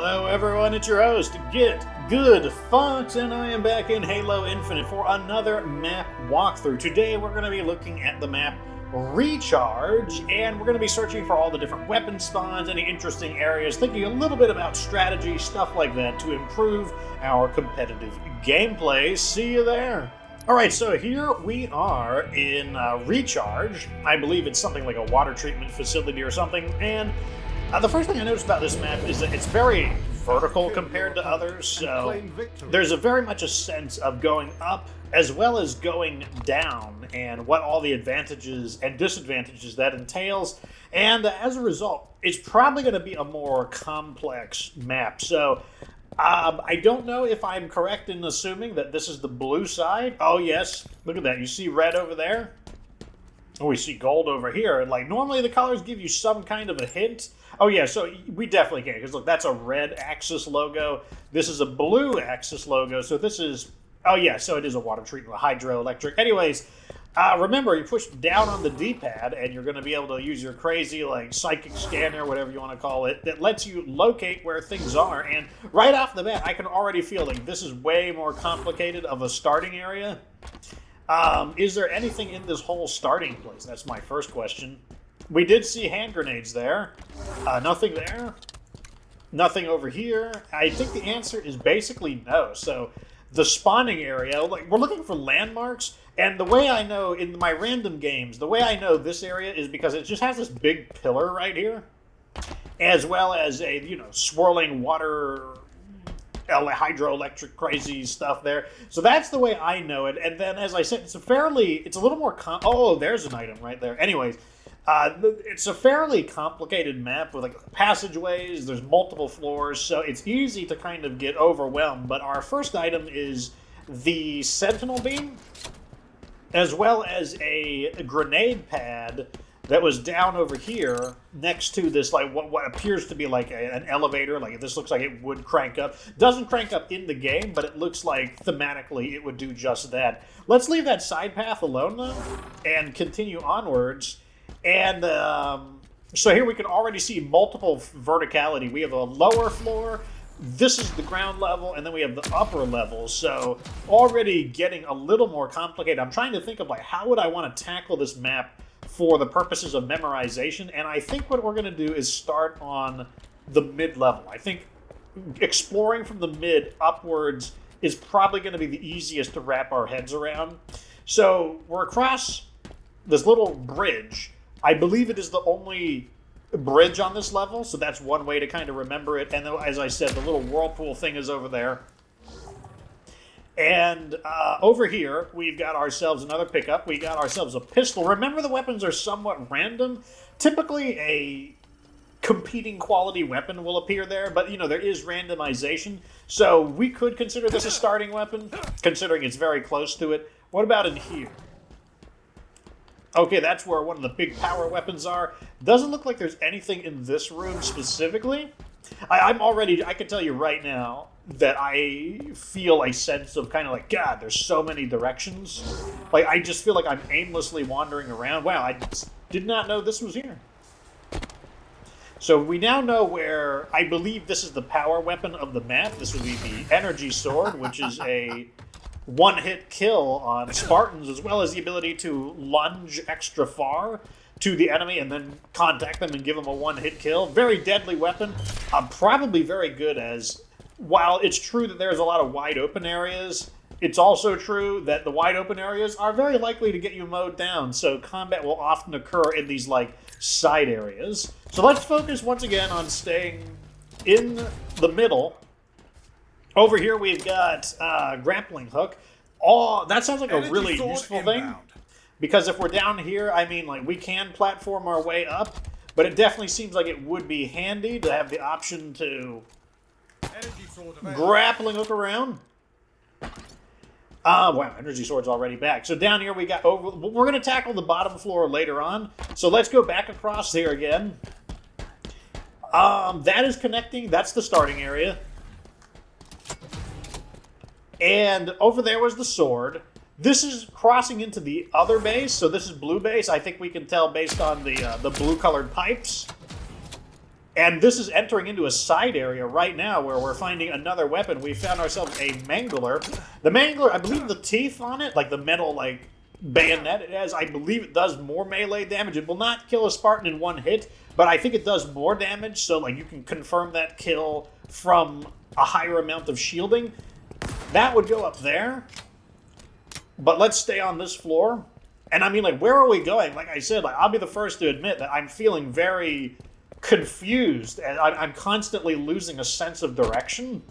Hello everyone, it's your host, Get Good Fox, and I am back in Halo Infinite for another map walkthrough. Today we're going to be looking at the map Recharge, and we're going to be searching for all the different weapon spawns, any interesting areas, thinking a little bit about strategy, stuff like that, to improve our competitive gameplay. See you there! Alright, so here we are in Recharge. I believe it's something like a water treatment facility or something, and the first thing I noticed about this map is that it's very vertical compared to others, so there's very much a sense of going up as well as going down, and what all the advantages and disadvantages that entails, and as a result, it's probably going to be a more complex map. So I don't know if I'm correct in assuming that this is the blue side. Oh yes, look at that. You see red over there? Oh, we see gold over here. Like, normally the colors give you some kind of a hint. Oh yeah, so we definitely can, because look, that's a red Axis logo. This is a blue Axis logo, so this is... Oh yeah, so it is a water treatment, hydroelectric. Anyways, remember, you push down on the D-pad, and you're going to be able to use your crazy, like, psychic scanner, whatever you want to call it, that lets you locate where things are. And right off the bat, I can already feel like this is way more complicated of a starting area. Is there anything in this whole starting place? That's my first question. We did see hand grenades there. Nothing there. Nothing over here. I think the answer is basically no. So the spawning area, like, we're looking for landmarks, and the way I know in my random games, the way I know this area is because it just has this big pillar right here, as well as a, you know, swirling water, hydroelectric crazy stuff there. So that's the way I know it. And then, as I said, it's a little more oh, there's an item right there. Anyways, it's a fairly complicated map with, like, passageways, there's multiple floors, so it's easy to kind of get overwhelmed. But our first item is the Sentinel Beam, as well as a grenade pad that was down over here next to this, like, what appears to be like an elevator. Like, this looks like it would crank up. Doesn't crank up in the game, but it looks like thematically it would do just that. Let's leave that side path alone, though, and continue onwards. And so here we can already see multiple verticality. We have a lower floor, this is the ground level, and then we have the upper level. So already getting a little more complicated. I'm trying to think of, like, how would I want to tackle this map for the purposes of memorization, and I think what we're going to do is start on the mid-level. I think exploring from the mid upwards is probably going to be the easiest to wrap our heads around. So we're across this little bridge. I believe it is the only bridge on this level, so that's one way to kind of remember it. And then, as I said, the little whirlpool thing is over there. And over here, we've got ourselves another pickup. We got ourselves a pistol. Remember, the weapons are somewhat random. Typically, a competing quality weapon will appear there, but, you know, there is randomization. So we could consider this a starting weapon, considering it's very close to it. What about in here? Okay, that's where one of the big power weapons are. Doesn't look like there's anything in this room specifically. I can tell you right now that I feel a sense of kind of like, God, there's so many directions. Like, I just feel like I'm aimlessly wandering around. Wow, I did not know this was here. So we now know where, I believe this is the power weapon of the map. This would be the energy sword, which is a one-hit kill on Spartans, as well as the ability to lunge extra far to the enemy and then contact them and give them a one-hit kill. Very deadly weapon. Probably very good as... While it's true that there's a lot of wide-open areas, it's also true that the wide-open areas are very likely to get you mowed down, so combat will often occur in these, like, side areas. So let's focus once again on staying in the middle. Over here we've got grappling hook. Oh, that sounds like a really useful thing. Because if we're down here, I mean, like, we can platform our way up, but it definitely seems like it would be handy to have the option to grappling hook around. Wow, energy sword's already back. So down here we got over. We're going to tackle the bottom floor later on. So let's go back across here again. That is connecting. That's the starting area. And over there was the sword. This is crossing into the other base, so this is blue base. I think we can tell based on the blue-colored pipes. And this is entering into a side area right now where we're finding another weapon. We found ourselves a mangler. The mangler, I believe the teeth on it, like the metal bayonet it has, I believe it does more melee damage. It will not kill a Spartan in one hit, but I think it does more damage, so you can confirm that kill from a higher amount of shielding. That would go up there. But let's stay on this floor. And I mean, where are we going? Like I said, I'll be the first to admit that I'm feeling very confused, and I'm constantly losing a sense of direction.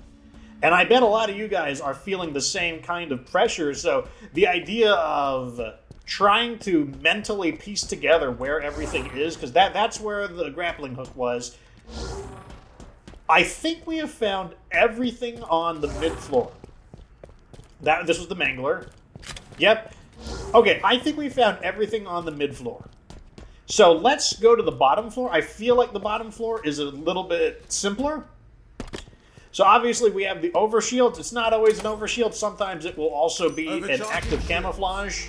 And I bet a lot of you guys are feeling the same kind of pressure, so the idea of trying to mentally piece together where everything is, because that's where the grappling hook was. I think we have found everything on the mid-floor. This was the mangler. Yep. Okay, I think we found everything on the mid-floor. So let's go to the bottom floor. I feel like the bottom floor is a little bit simpler. So obviously we have the overshields. It's not always an overshield. Sometimes it will also be an active camouflage.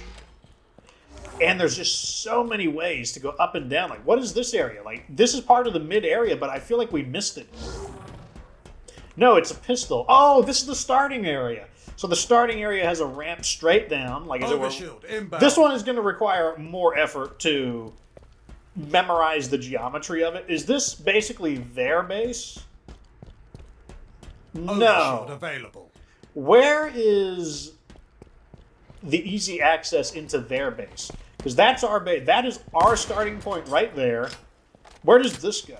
And there's just so many ways to go up and down. What is this area? This is part of the mid area, but I feel like we missed it. No, it's a pistol. Oh, this is the starting area. So the starting area has a ramp straight down. Overshield inbound. This one is going to require more effort to memorize the geometry of it. Is this basically their base? No. Overshield available. Where is the easy access into their base? Because that's our base. That is our starting point right there. Where does this go?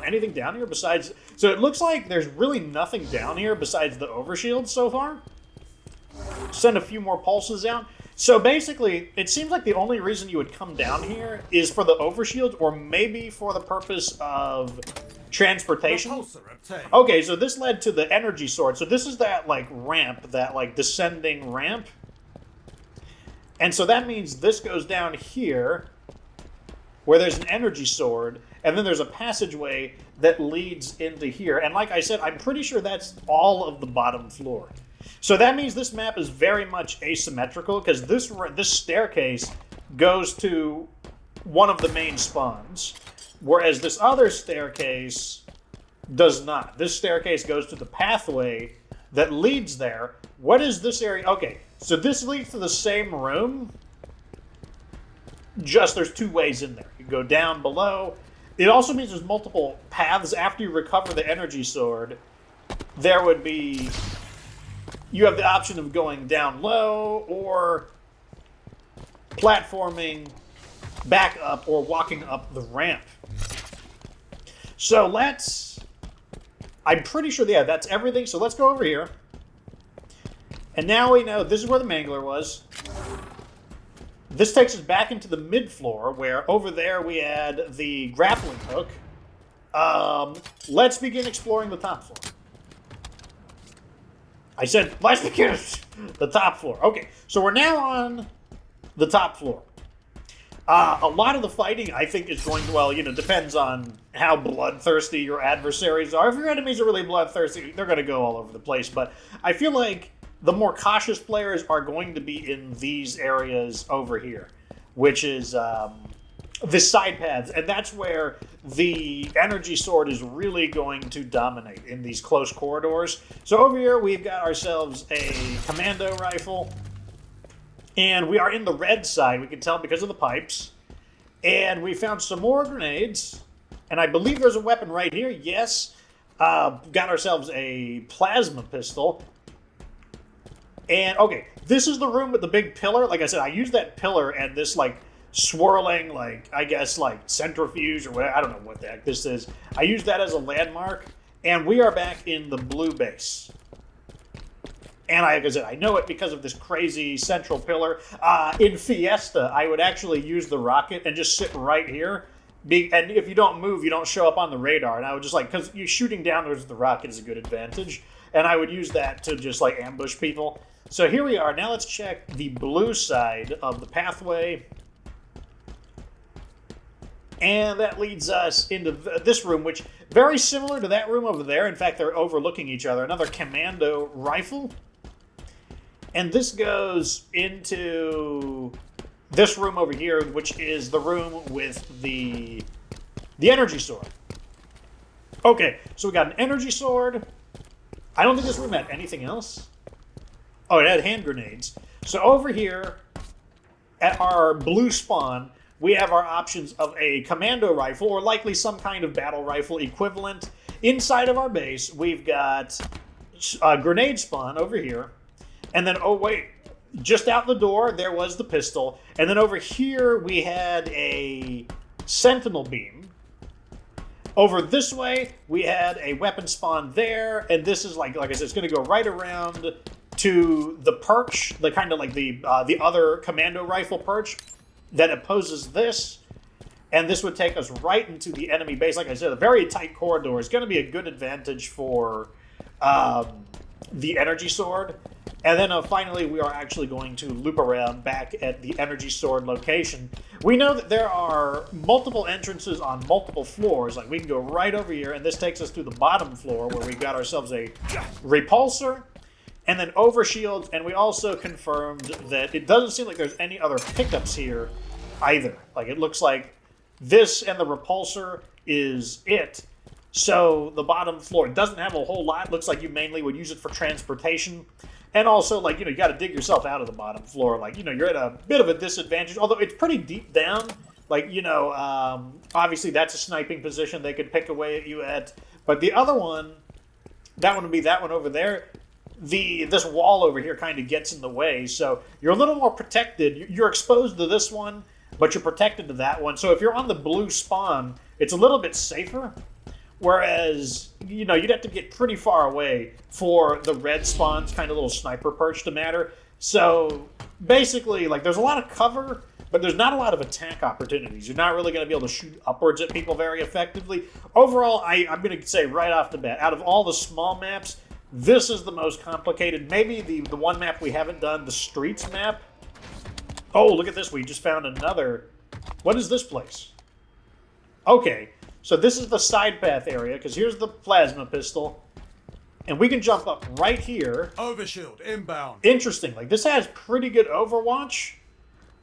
Anything down here besides... So it looks like there's really nothing down here besides the overshield so far. Send a few more pulses out. So basically, it seems like the only reason you would come down here is for the overshield, or maybe for the purpose of transportation. Okay, so this led to the energy sword. So this is that ramp, that descending ramp. And so that means this goes down here, where there's an energy sword, and then there's a passageway that leads into here. And like I said, I'm pretty sure that's all of the bottom floor. So that means this map is very much asymmetrical, because this staircase goes to one of the main spawns, whereas this other staircase does not. This staircase goes to the pathway that leads there. What is this area? Okay, so this leads to the same room, just there's two ways in there. You go down below. It also means there's multiple paths. After you recover the energy sword, there would be... You have the option of going down low, or platforming back up, or walking up the ramp. So I'm pretty sure, yeah, that's everything. So let's go over here. And now we know this is where the mangler was. This takes us back into the mid-floor, where over there we had the grappling hook. Let's begin exploring the top floor. I said, let's begin the top floor. Okay, so we're now on the top floor. A lot of the fighting, I think, is going to, depends on how bloodthirsty your adversaries are. If your enemies are really bloodthirsty, they're going to go all over the place. But I feel like the more cautious players are going to be in these areas over here, which is the side paths. And that's where the energy sword is really going to dominate, in these close corridors. So over here, we've got ourselves a commando rifle. And we are in the red side, we can tell because of the pipes. And we found some more grenades. And I believe there's a weapon right here. Yes. Got ourselves a plasma pistol. And, okay, this is the room with the big pillar. Like I said, I used that pillar and this, swirling, I guess, centrifuge or whatever. I don't know what the heck this is. I used that as a landmark. And we are back in the blue base. And like I said, I know it because of this crazy central pillar. In Fiesta, I would actually use the rocket and just sit right here. And if you don't move, you don't show up on the radar. And I would just because you're shooting downwards with the rocket is a good advantage. And I would use that to just ambush people. So here we are. Now let's check the blue side of the pathway. And that leads us into this room, which very similar to that room over there. In fact, they're overlooking each other. Another commando rifle. And this goes into this room over here, which is the room with the energy sword. Okay, so we got an energy sword. I don't think this room had anything else. Oh, it had hand grenades. So over here at our blue spawn, we have our options of a commando rifle, or likely some kind of battle rifle equivalent. Inside of our base, we've got a grenade spawn over here. And then, oh wait, just out the door, there was the pistol. And then over here, we had a sentinel beam. Over this way, we had a weapon spawn there. And this is, like I said, it's going to go right around to the perch, the kind of like the other commando rifle perch that opposes this. And this would take us right into the enemy base. Like I said, a very tight corridor is going to be a good advantage for the energy sword. And then finally, we are actually going to loop around back at the energy sword location. We know that there are multiple entrances on multiple floors. Like, we can go right over here, and this takes us to the bottom floor where we've got ourselves a repulsor and then overshields. And we also confirmed that it doesn't seem like there's any other pickups here either. Like, it looks like this and the repulsor is it. So the bottom floor doesn't have a whole lot. Looks like you mainly would use it for transportation. And also, like, you got to dig yourself out of the bottom floor. Like, you're at a bit of a disadvantage, although it's pretty deep down. Like, obviously that's a sniping position they could pick away at you at. But the other one, that one would be that one over there. This wall over here kind of gets in the way, so you're a little more protected. You're exposed to this one, but you're protected to that one. So if you're on the blue spawn, it's a little bit safer. Whereas, you'd have to get pretty far away for the red spawn's kind of little sniper perch to matter. So, basically, like, there's a lot of cover, but there's not a lot of attack opportunities. You're not really going to be able to shoot upwards at people very effectively. Overall, I'm going to say right off the bat, out of all the small maps, this is the most complicated. Maybe the one map we haven't done, the streets map. Oh, look at this. We just found another. What is this place? Okay. So this is the side path area, because here's the plasma pistol. And we can jump up right here. Overshield, inbound. Interesting. Like, this has pretty good overwatch.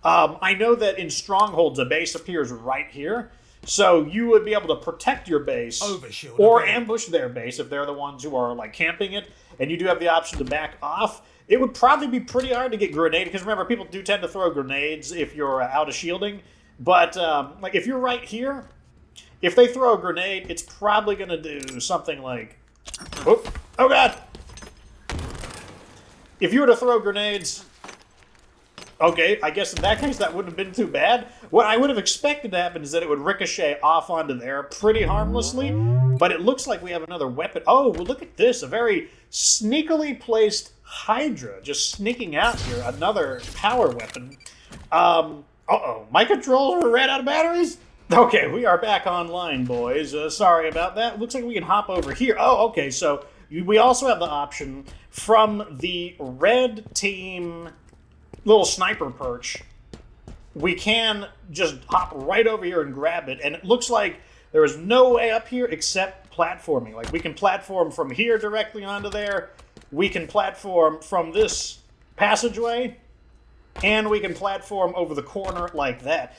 I know that in strongholds, a base appears right here. So you would be able to protect your base. Overshield, or okay. ambush their base if they're the ones who are, like, camping it. And you do have the option to back off. It would probably be pretty hard to get grenaded, because remember, people do tend to throw grenades if you're out of shielding. But, like, if you're right here, if they throw a grenade, it's probably going to do something like... Oh God! If you were to throw grenades... Okay, I guess in that case that wouldn't have been too bad. What I would have expected to happen is that it would ricochet off onto there pretty harmlessly. But it looks like we have another weapon. Oh, well, look at this. A very sneakily placed hydra just sneaking out here. Another power weapon. Uh-oh. My controller ran out of batteries? Okay, we are back online, boys. Sorry about that. Looks like we can hop over here. Oh, okay, so we also have the option from the red team little sniper perch. We can just hop right over here and grab it, and it looks like there is no way up here except platforming. Like, we can platform from here directly onto there. We can platform from this passageway, and we can platform over the corner like that.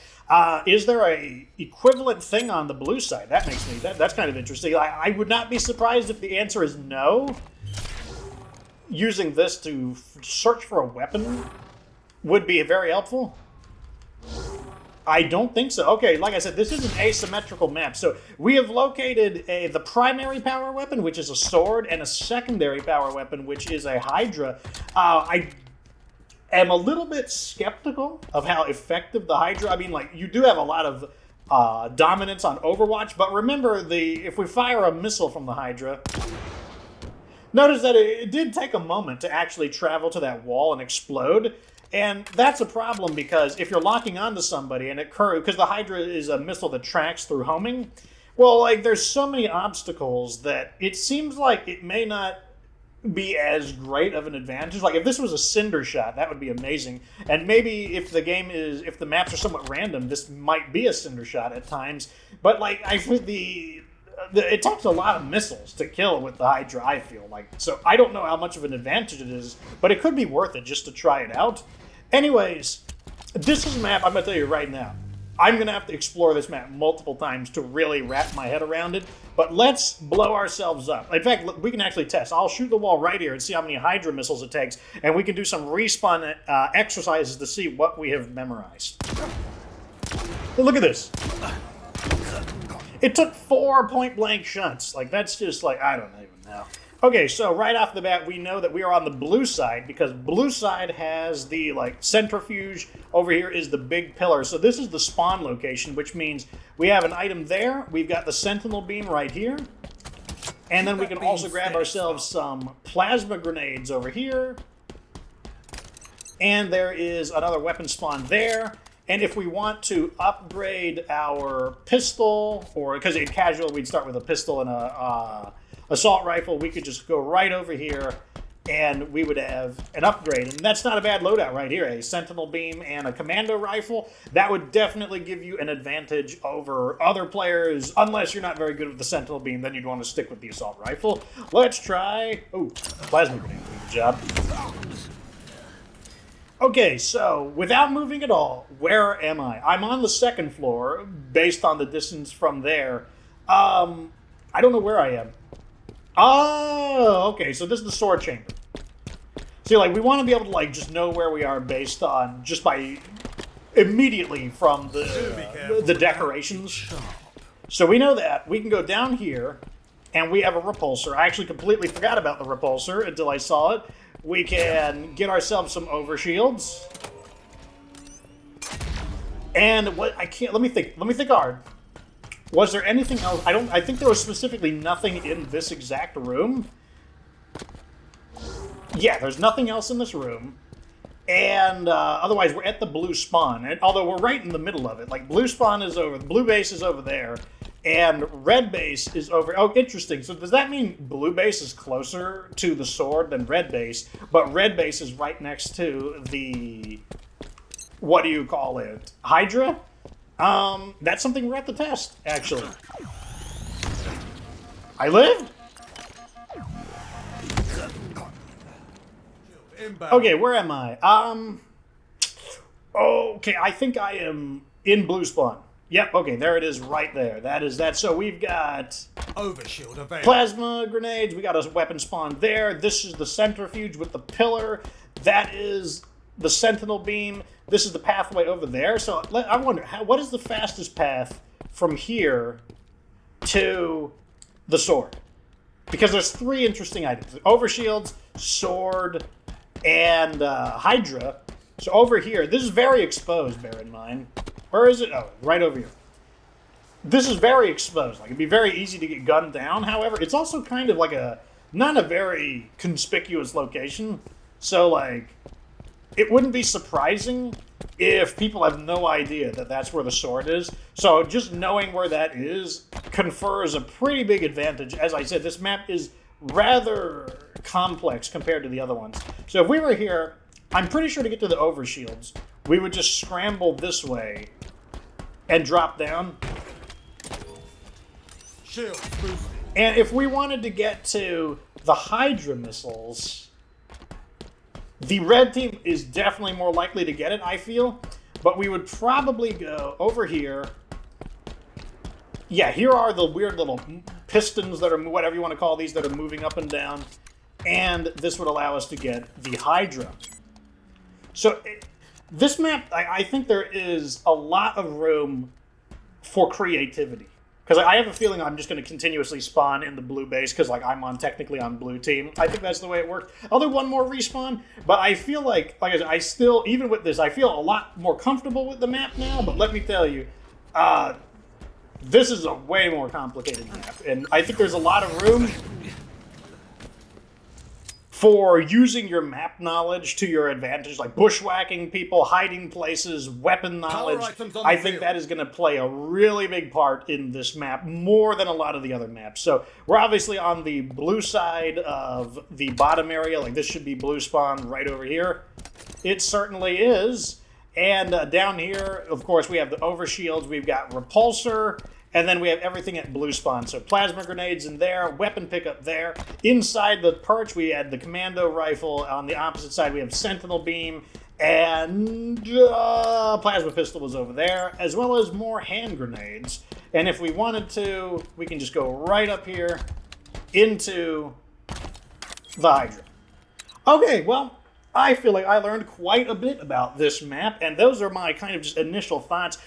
Is there a equivalent thing on the blue side? That makes me... That's kind of interesting. I would not be surprised if the answer is no. Using this to search for a weapon would be very helpful. I don't think so. Okay, like I said, this is an asymmetrical map. So we have located the primary power weapon, which is a sword, and a secondary power weapon, which is a hydra. I am a little bit skeptical of how effective the hydra... I mean, like, you do have a lot of dominance on Overwatch, but remember, if we fire a missile from the hydra... Notice that it did take a moment to actually travel to that wall and explode. And that's a problem because if you're locking onto somebody and it because the hydra is a missile that tracks through homing, well, like, there's so many obstacles that it seems like it may not be as great of an advantage. Like, if this was a cinder shot, that would be amazing. And maybe if the maps are somewhat random, this might be a cinder shot at times. But, like, I think it takes a lot of missiles to kill with the hydra, I feel like. So I don't know how much of an advantage it is, but it could be worth it just to try it out. Anyways, This is a map, I'm going to tell you right now. I'm going to have to explore this map multiple times to really wrap my head around it. But let's blow ourselves up. In fact, we can actually test. I'll shoot the wall right here and see how many hydra missiles it takes. And we can do some respawn exercises to see what we have memorized. But look at this. It took 4 point-blank shots. Like, that's just like, I don't even know. Okay, so right off the bat, we know that we are on the blue side because blue side has the, like, centrifuge. Over here is the big pillar. So this is the spawn location, which means we have an item there. We've got the sentinel beam right here. And then we can also grab ourselves some plasma grenades over here. And there is another weapon spawn there. And if we want to upgrade our pistol, or because in casual we'd start with a pistol and a assault rifle, we could just go right over here and we would have an upgrade. And that's not a bad loadout right here. A sentinel beam and a commando rifle. That would definitely give you an advantage over other players. Unless you're not very good with the sentinel beam, then you'd want to stick with the assault rifle. Let's try... Oh, plasma grenade. Good job. Okay, so without moving at all, where am I? I'm on the second floor, based on the distance from there. I don't know where I am. Oh, okay, so this is the sword chamber. See, like, we want to be able to, like, just know where we are based on, just by immediately from the decorations. So we know that. We can go down here, and we have a repulsor. I actually completely forgot about the repulsor until I saw it. We can get ourselves some overshields. And what, let me think hard. Was there anything else? I think there was specifically nothing in this exact room. Yeah, there's nothing else in this room. And otherwise, we're at the blue spawn. And although we're right in the middle of it. Like, blue spawn is over, the blue base is over there. And red base is over... Oh, interesting. So does that mean blue base is closer to the sword than red base? But red base is right next to the... What do you call it? Hydra? That's something we're at the test, actually. I lived? Okay, where am I? Okay, I think I am in blue spawn. Yep, okay, there it is right there. That is that. So we've got overshield available. Plasma grenades. We got a weapon spawn there. This is the centrifuge with the pillar. That is the sentinel beam. This is the pathway over there. So I wonder, what is the fastest path from here to the sword? Because there's 3 interesting items. Overshields, sword, and hydra. So over here, this is very exposed, bear in mind. Where is it? Oh, right over here. This is very exposed. Like, it'd be very easy to get gunned down. However, it's also kind of like not a very conspicuous location. So, like, it wouldn't be surprising if people have no idea that that's where the sword is. So just knowing where that is confers a pretty big advantage. As I said, this map is rather complex compared to the other ones. So if we were here, I'm pretty sure to get to the overshields, we would just scramble this way and drop down. Shield boosted. And if we wanted to get to the hydra missiles, the red team is definitely more likely to get it, I feel. But we would probably go over here. Yeah, here are the weird little pistons that are, whatever you want to call these, that are moving up and down. And this would allow us to get the hydra. So this map, I think there is a lot of room for creativity. Because I have a feeling I'm just going to continuously spawn in the blue base because, like, I'm technically on blue team. I think that's the way it worked. I'll do one more respawn, but I feel like I said, I still, even with this, I feel a lot more comfortable with the map now. But let me tell you, this is a way more complicated map. And I think there's a lot of room for using your map knowledge to your advantage, like bushwhacking people, hiding places, weapon knowledge. I think that is going to play a really big part in this map, more than a lot of the other maps. So we're obviously on the blue side of the bottom area. Like, this should be blue spawn right over here. It certainly is. And down here, of course, we have the overshields. We've got repulsor. And then we have everything at blue spawn. So plasma grenades in there, weapon pickup there. Inside the perch, we had the commando rifle. On the opposite side, we have sentinel beam and plasma pistol was over there, as well as more hand grenades. And if we wanted to, we can just go right up here into the Hydra. Okay, well, I feel like I learned quite a bit about this map, and those are my kind of just initial thoughts.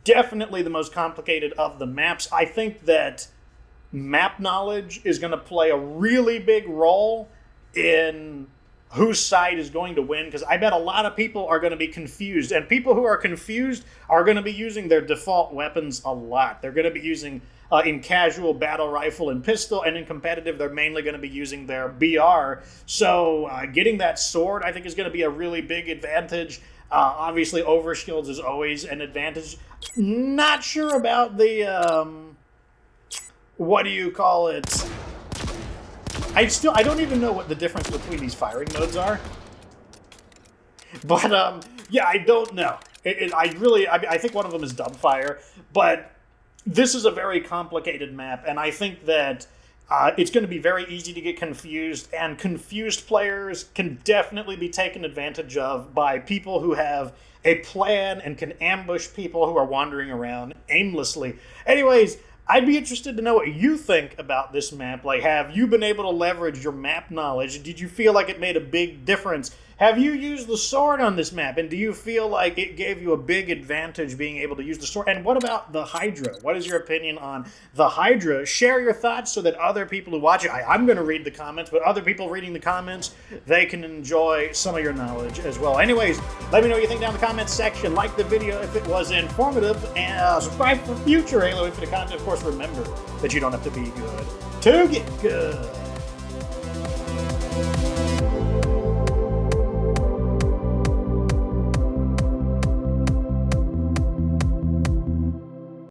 Definitely the most complicated of the maps. I think that map knowledge is going to play a really big role in whose side is going to win, because I bet a lot of people are going to be confused, and people who are confused are going to be using their default weapons a lot. They're going to be using, in casual, battle rifle and pistol, and in competitive, they're mainly going to be using their BR. So getting that sword, I think, is going to be a really big advantage. Obviously, overshields is always an advantage. Not sure about the, what do you call it? I don't even know what the difference between these firing modes are. But, yeah, I don't know. I think one of them is dumbfire, but this is a very complicated map, and I think that it's going to be very easy to get confused, and confused players can definitely be taken advantage of by people who have a plan and can ambush people who are wandering around aimlessly. Anyways, I'd be interested to know what you think about this map. Like, have you been able to leverage your map knowledge? Did you feel like it made a big difference? Have you used the sword on this map, and do you feel like it gave you a big advantage being able to use the sword? And what about the Hydra? What is your opinion on the Hydra? Share your thoughts so that other people who watch it, I'm going to read the comments, but other people reading the comments, they can enjoy some of your knowledge as well. Anyways, let me know what you think down in the comments section. Like the video if it was informative, and subscribe for future Halo Infinite content. Of course, remember that you don't have to be good to get good.